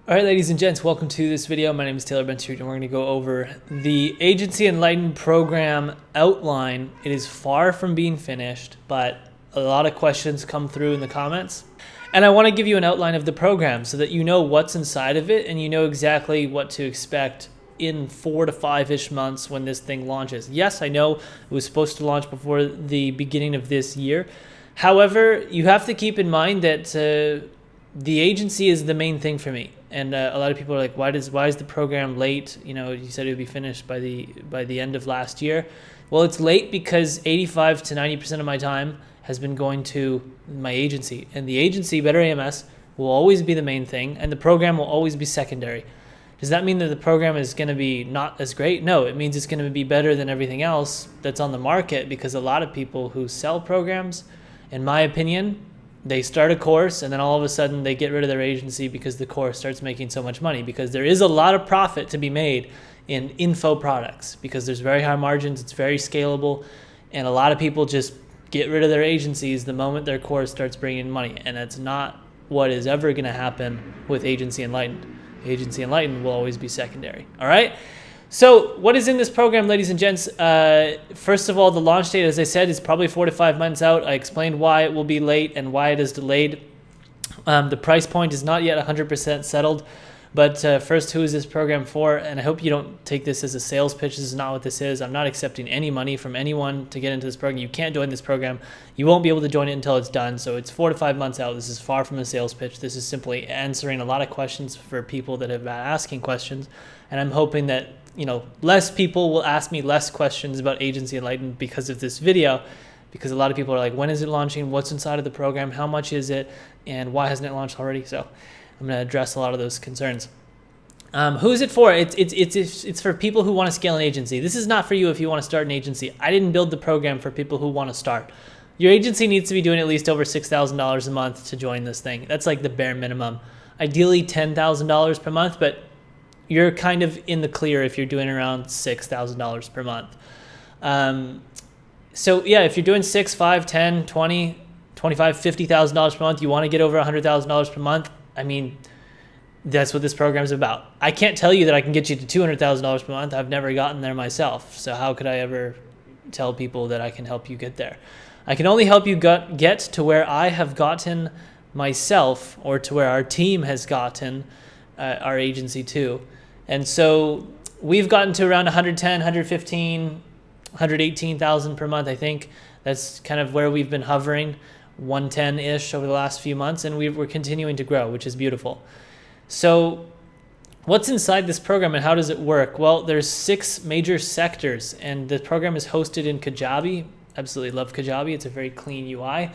All right, ladies and gents, welcome to this video. My name is Taylor Benstreet, and we're going to go over the Agency Enlightened program outline. It is far from being finished, but a lot of questions come through in the comments. And I want to give you an outline of the program so that you know what's inside of it and you know exactly what to expect in 4 to 5-ish months when this thing launches. Yes, I know it was supposed to launch before the beginning of this year. However, you have to keep in mind that the agency is the main thing for me. And a lot of people are like, why is the program late? You know, you said it would be finished by the end of last year. Well, it's late because 85 to 90% of my time has been going to my agency. And the agency, Better AMS, will always be the main thing, and the program will always be secondary. Does that mean that the program is going to be not as great? No, it means it's going to be better than everything else that's on the market, because a lot of people who sell programs, in my opinion, they start a course and then all of a sudden they get rid of their agency because the course starts making so much money, because there is a lot of profit to be made in info products because there's very high margins, it's very scalable, and a lot of people just get rid of their agencies the moment their course starts bringing money, and that's not what is ever going to happen with Agency Enlightened. Agency Enlightened will always be secondary. All right? So what is in this program, ladies and gents? First of all, the launch date, as I said, is probably 4 to 5 months out. I explained why it will be late and why it is delayed. The price point is not yet 100% settled. But first, who is this program for? And I hope you don't take this as a sales pitch. This is not what this is. I'm not accepting any money from anyone to get into this program. You can't join this program. You won't be able to join it until it's done. So it's 4 to 5 months out. This is far from a sales pitch. This is simply answering a lot of questions for people that have been asking questions. And I'm hoping that, you know, less people will ask me less questions about Agency Enlightened because of this video, because a lot of people are like, when is it launching? What's inside of the program? How much is it? And why hasn't it launched already? So I'm going to address a lot of those concerns. Who is it for? It's for people who want to scale an agency. This is not for you if you want to start an agency. I didn't build the program for people who want to start. Your agency needs to be doing at least over $6,000 a month to join this thing. That's like the bare minimum. Ideally $10,000 per month, but you're kind of in the clear if you're doing around $6,000 per month. So yeah, if you're doing 6, 5, 10, 20, 25, $50,000 per month, you want to get over $100,000 per month. I mean, that's what this program is about. I can't tell you that I can get you to $200,000 per month. I've never gotten there myself. So how could I ever tell people that I can help you get there? I can only help you get to where I have gotten myself, or to where our team has gotten our agency to. And so we've gotten to around 110, 115, 118,000 per month, I think. That's kind of where we've been hovering, 110-ish over the last few months, and we're continuing to grow, which is beautiful. So what's inside this program and how does it work? Well, there's 6 major sectors, and the program is hosted in Kajabi. Absolutely love Kajabi. It's a very clean UI.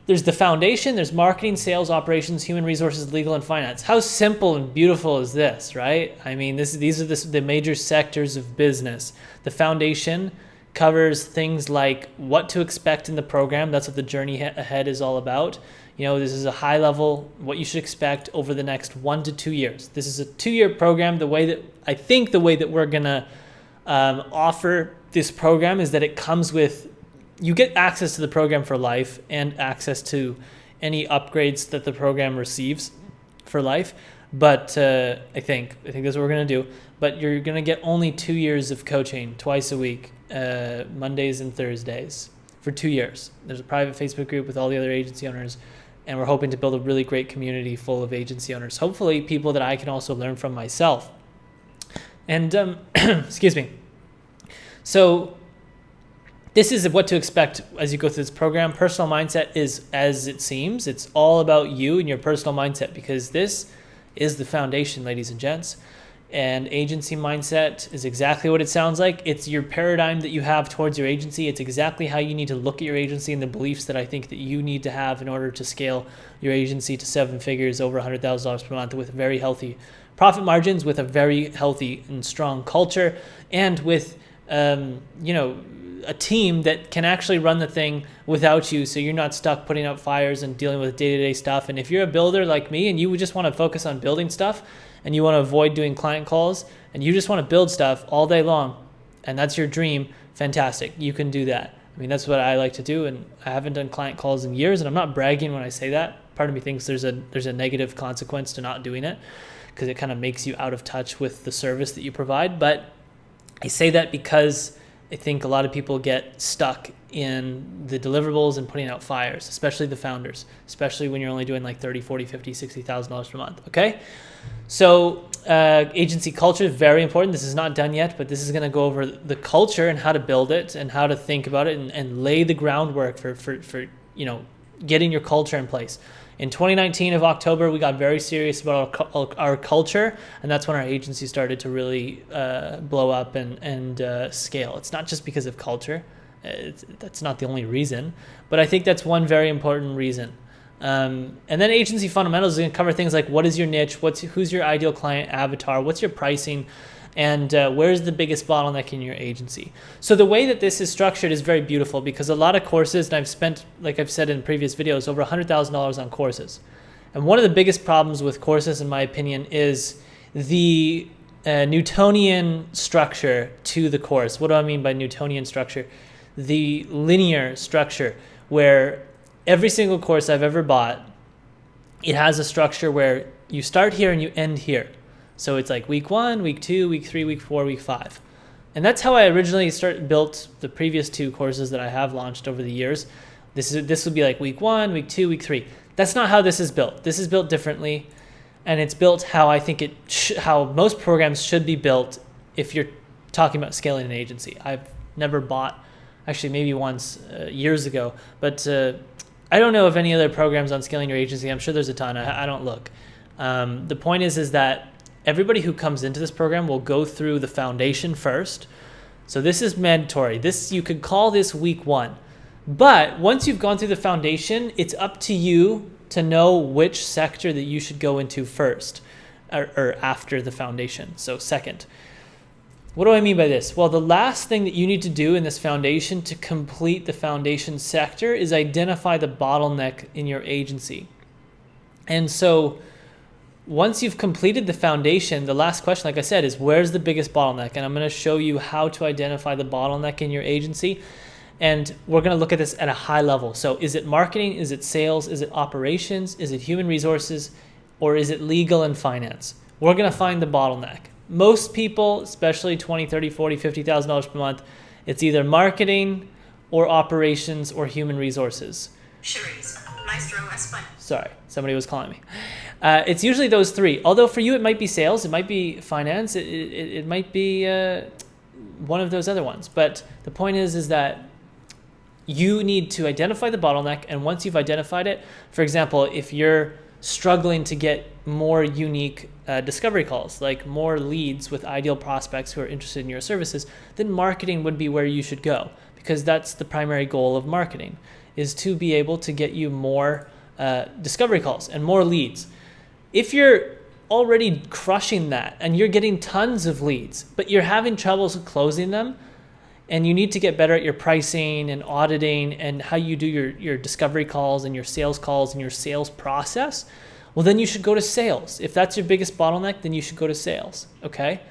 There's the foundation, there's marketing, sales, operations, human resources, legal, and finance. How simple and beautiful is this, right? I mean, these are the major sectors of business. The foundation covers things like what to expect in the program. That's what the journey ahead is all about. You know, this is a high level, what you should expect over the next 1 to 2 years. This is a 2-year program. The way that we're going to offer this program is that it comes with, you get access to the program for life and access to any upgrades that the program receives for life. But I think that's what we're going to do. But you're going to get only 2 years of coaching twice a week, Mondays and Thursdays, for 2 years. There's a private Facebook group with all the other agency owners, and we're hoping to build a really great community full of agency owners. Hopefully people that I can also learn from myself. And excuse me. So this is what to expect as you go through this program. Personal mindset is as it seems. It's all about you and your personal mindset, because this is the foundation, ladies and gents. And agency mindset is exactly what it sounds like. It's your paradigm that you have towards your agency. It's exactly how you need to look at your agency and the beliefs that I think that you need to have in order to scale your agency to 7 figures, over $100,000 per month, with very healthy profit margins, with a very healthy and strong culture, and with a team that can actually run the thing without you, so you're not stuck putting out fires and dealing with day-to-day stuff. And if you're a builder like me and you just want to focus on building stuff, and you want to avoid doing client calls, and you just want to build stuff all day long, and that's your dream, fantastic. You can do that. I mean, that's what I like to do, and I haven't done client calls in years, and I'm not bragging when I say that. part of me thinks there's a negative consequence to not doing it, because it kind of makes you out of touch with the service that you provide. But I say that because I think a lot of people get stuck in the deliverables and putting out fires, especially the founders, especially when you're only doing like 30, 40, 50, $60,000 per month. Okay. So agency culture is very important. This is not done yet, but this is going to go over the culture and how to build it and how to think about it and lay the groundwork for getting your culture in place. In 2019 of October, we got very serious about our culture, and that's when our agency started to really blow up and scale. It's not just because of culture. That's not the only reason, but I think that's one very important reason. And then agency fundamentals is going to cover things like what is your niche, who's your ideal client avatar, what's your pricing, and where's the biggest bottleneck in your agency. So the way that this is structured is very beautiful, because a lot of courses, and I've spent, like I've said in previous videos, over $100,000 on courses. And one of the biggest problems with courses, in my opinion, is the Newtonian structure to the course. What do I mean by Newtonian structure? The linear structure, where every single course I've ever bought, it has a structure where you start here and you end here. So it's like week 1, week 2, week 3, week 4, week 5. And that's how I originally built the previous 2 courses that I have launched over the years. This would be like week 1, week 2, week 3. That's not how this is built. This is built differently, and it's built how I think how most programs should be built if you're talking about scaling an agency. I've never bought, actually maybe once years ago, but I don't know of any other programs on scaling your agency. I'm sure there's a ton. I don't look. The point is that everybody who comes into this program will go through the foundation first. So this is mandatory. You could call this week 1. But once you've gone through the foundation, it's up to you to know which sector that you should go into first or after the foundation. So second. What do I mean by this? Well, the last thing that you need to do in this foundation to complete the foundation sector is identify the bottleneck in your agency. And so once you've completed the foundation, the last question, like I said, is where's the biggest bottleneck? And I'm going to show you how to identify the bottleneck in your agency. And we're going to look at this at a high level. So is it marketing? Is it sales? Is it operations? Is it human resources? Or is it legal and finance? We're going to find the bottleneck. Most people, especially $20,000, $30,000, $40,000, $50,000 per month, it's either marketing or operations or human resources. Sorry, somebody was calling me. It's usually those 3. Although for you, it might be sales, it might be finance, it might be one of those other ones. But the point is that you need to identify the bottleneck. And once you've identified it, for example, if you're struggling to get more unique discovery calls, like more leads with ideal prospects who are interested in your services, then marketing would be where you should go, because that's the primary goal of marketing, is to be able to get you more discovery calls and more leads. If you're already crushing that and you're getting tons of leads, but you're having troubles closing them, and you need to get better at your pricing and auditing and how you do your discovery calls and your sales calls and your sales process, well, then you should go to sales. If that's your biggest bottleneck, then you should go to sales, okay?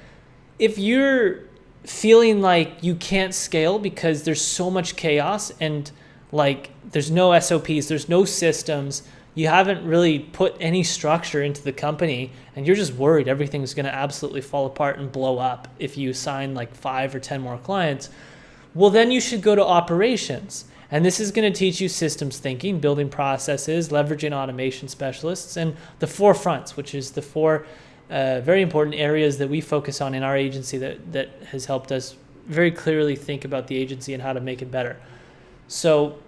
If you're feeling like you can't scale because there's so much chaos and like there's no SOPs, there's no systems, you haven't really put any structure into the company, and you're just worried everything's going to absolutely fall apart and blow up if you sign like 5 or 10 more clients, well, then you should go to operations. And this is going to teach you systems thinking, building processes, leveraging automation specialists, and the 4 fronts, which is the 4 very important areas that we focus on in our agency that has helped us very clearly think about the agency and how to make it better. So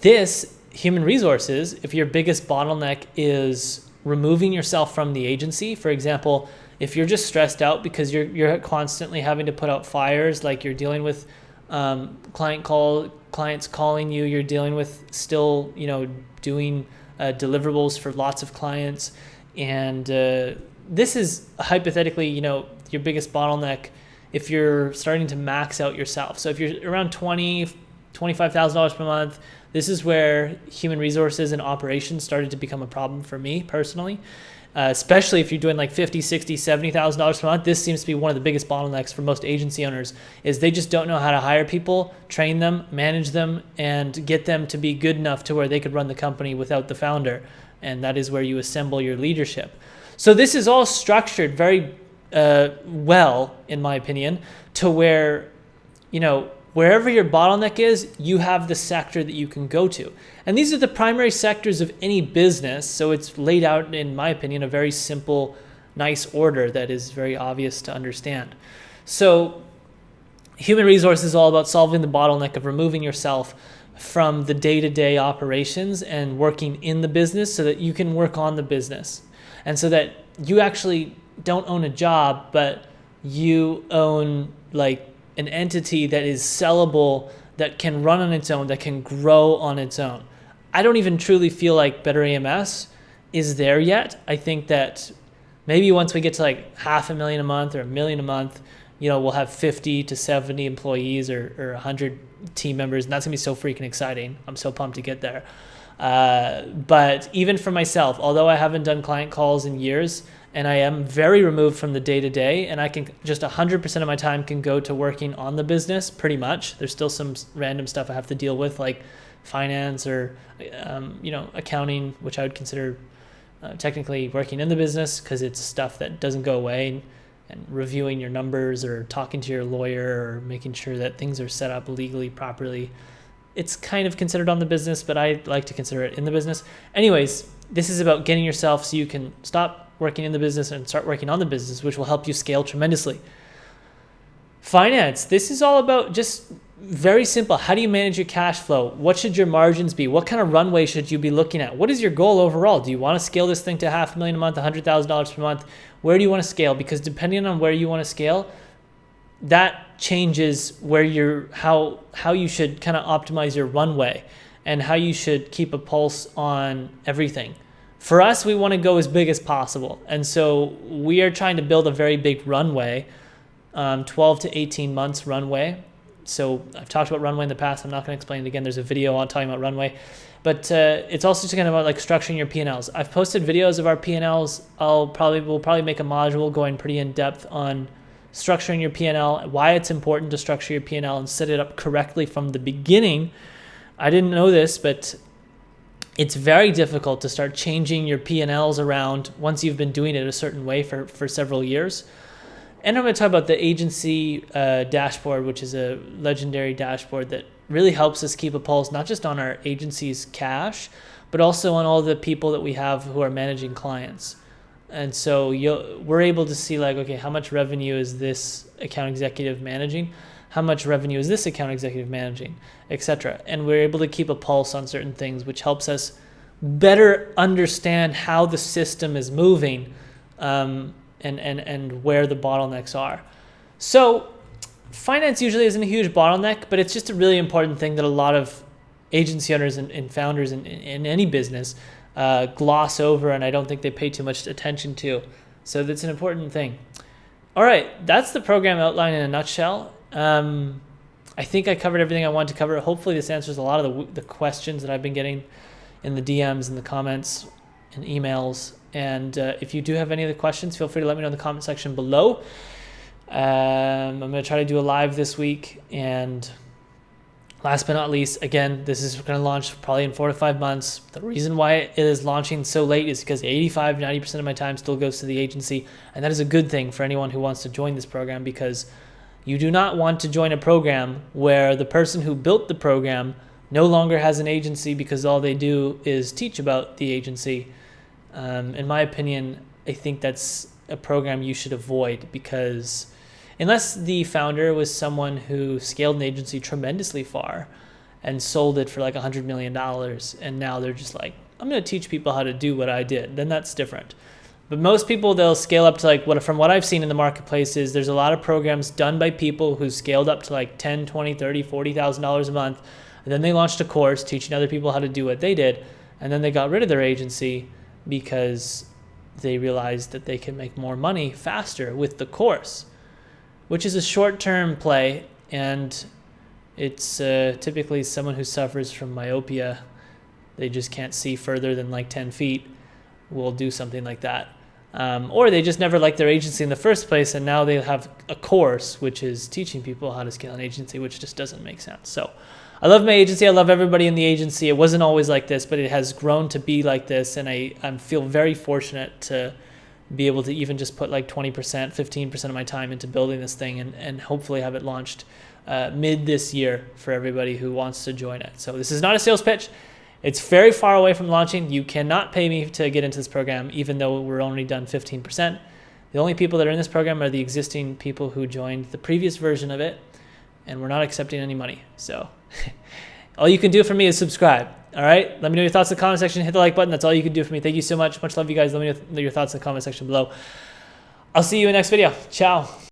this human resources, if your biggest bottleneck is removing yourself from the agency, for example, if you're just stressed out because you're constantly having to put out fires, like you're dealing with clients calling you, you're dealing with still, doing deliverables for lots of clients, and this is hypothetically, your biggest bottleneck if you're starting to max out yourself. So if you're around $25,000 per month, this is where human resources and operations started to become a problem for me personally. Especially if you're doing like $50,000, $60,000, $70,000 per month, this seems to be one of the biggest bottlenecks for most agency owners, is they just don't know how to hire people, train them, manage them, and get them to be good enough to where they could run the company without the founder. and that is where you assemble your leadership. So this is all structured very well, in my opinion, to where, wherever your bottleneck is, you have the sector that you can go to. And these are the primary sectors of any business. So it's laid out, in my opinion, a very simple, nice order that is very obvious to understand. So human resources is all about solving the bottleneck of removing yourself from the day-to-day operations and working in the business so that you can work on the business. And so that you actually don't own a job, but you own like an entity that is sellable, that can run on its own, that can grow on its own. I don't even truly feel like Better AMS is there yet. I think that maybe once we get to like $500,000 a month or $1 million a month, we'll have 50 to 70 employees or 100 team members, and that's gonna be so freaking exciting. I'm so pumped to get there. But even for myself, although I haven't done client calls in years, and I am very removed from the day-to-day, and I can just 100% of my time can go to working on the business, pretty much. There's still some random stuff I have to deal with, like finance or accounting, which I would consider technically working in the business, because it's stuff that doesn't go away, and reviewing your numbers or talking to your lawyer or making sure that things are set up legally properly. It's kind of considered on the business, but I like to consider it in the business. Anyways, this is about getting yourself so you can stop working in the business and start working on the business, which will help you scale tremendously. Finance, this is all about just very simple. How do you manage your cash flow? What should your margins be? What kind of runway should you be looking at? What is your goal overall? Do you want to scale this thing to $500,000 a month, $100,000 per month? Where do you want to scale? Because depending on where you want to scale, that changes where how you should kind of optimize your runway and how you should keep a pulse on everything. For us, we want to go as big as possible. And so we are trying to build a very big runway, 12 to 18 months runway. So I've talked about runway in the past. I'm not going to explain it again. There's a video on talking about runway. But it's also just kind of about like structuring your P&Ls. I've posted videos of our P&Ls. We'll probably make a module going pretty in depth on structuring your P&L, why it's important to structure your P&L and set it up correctly from the beginning. I didn't know this, but it's very difficult to start changing your P&Ls around once you've been doing it a certain way for several years. And I'm going to talk about the agency dashboard, which is a legendary dashboard that really helps us keep a pulse, not just on our agency's cash, but also on all the people that we have who are managing clients. And so we're able to see like, okay, how much revenue is this account executive managing? How much revenue is this account executive managing, etc. And we're able to keep a pulse on certain things, which helps us better understand how the system is moving and where the bottlenecks are. So finance usually isn't a huge bottleneck, but it's just a really important thing that a lot of agency owners and founders in any business gloss over, and I don't think they pay too much attention to. So that's an important thing. All right, that's the program outline in a nutshell. I think I covered everything I wanted to cover. Hopefully this answers a lot of the questions that I've been getting in the DMs and the comments and emails. And if you do have any other questions, feel free to let me know in the comment section below. I'm going to try to do a live this week. And last but not least, again, this is going to launch probably in 4 to 5 months. The reason why it is launching so late is because 85-90% of my time still goes to the agency. And that is a good thing for anyone who wants to join this program, because you do not want to join a program where the person who built the program no longer has an agency because all they do is teach about the agency. In my opinion, I think that's a program you should avoid, because unless the founder was someone who scaled an agency tremendously far and sold it for like $100 million, and now they're just like, I'm going to teach people how to do what I did, then that's different. But most people, they'll scale up to like from what I've seen in the marketplace is there's a lot of programs done by people who scaled up to like $10, $20, $30, $40,000 a month. And then they launched a course teaching other people how to do what they did. And then they got rid of their agency because they realized that they can make more money faster with the course, which is a short-term play. And it's typically someone who suffers from myopia. They just can't see further than like 10 feet will do something like that. Or they just never liked their agency in the first place, and now they have a course which is teaching people how to scale an agency, which just doesn't make sense. So I love my agency. I love everybody in the agency. It wasn't always like this, but it has grown to be like this. And I feel very fortunate to be able to even just put like 20%, 15% of my time into building this thing and hopefully have it launched mid this year for everybody who wants to join it. So this is not a sales pitch. It's very far away from launching. You cannot pay me to get into this program, even though we're only done 15%. The only people that are in this program are the existing people who joined the previous version of it, and we're not accepting any money. So all you can do for me is subscribe. All right. Let me know your thoughts in the comment section. Hit the like button. That's all you can do for me. Thank you so much. Much love, you guys. Let me know your thoughts in the comment section below. I'll see you in the next video. Ciao.